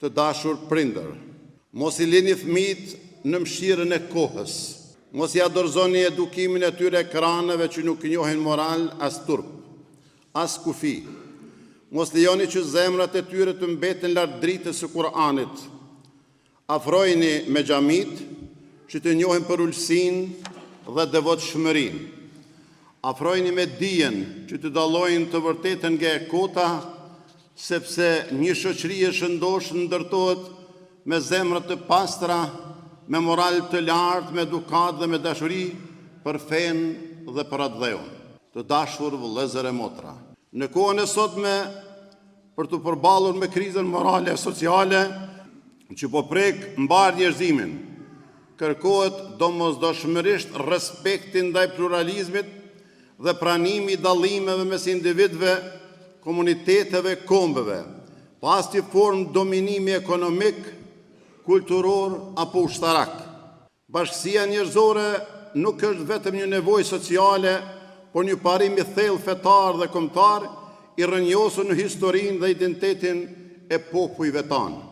Të dashur prindër, mos i lini fëmijët në mshirën e kohës. Mos i dorëzoni edukimin e tyre ekraneve që nuk njohin moral as turp, as kufi. Mos lejoni që zemrat e tyre të mbeten larg dritës së Kur'anit. Afrojeni me xhamit që të njohin për ulësinë dhe devotshmërinë. Afrojeni me dijen që të dallojnë të vërtetën nga e kota, sepse një shoqëri e shëndoshë ndërtohet me zemra të pastra, me moral të lartë, me edukat dhe me dashuri për fenë dhe për atë dheun. Të dashur vëllezër e motra, në kohën e sotme për të përballur me krizën morale e sociale që po prek mbar njerëzimin, kërkohet domosdoshmërisht respekti ndaj pluralizmit dhe pranimi i dallimeve mes individëve, komuniteteve, kombeve, pasi formë dominimi ekonomik, kulturor apo ushtarak. Bashkësia njerëzore nuk është vetëm një nevojë sociale, por një parim i thellë fetar dhe kombëtar i rrënjosur në historinë dhe identitetin e popujve tanë.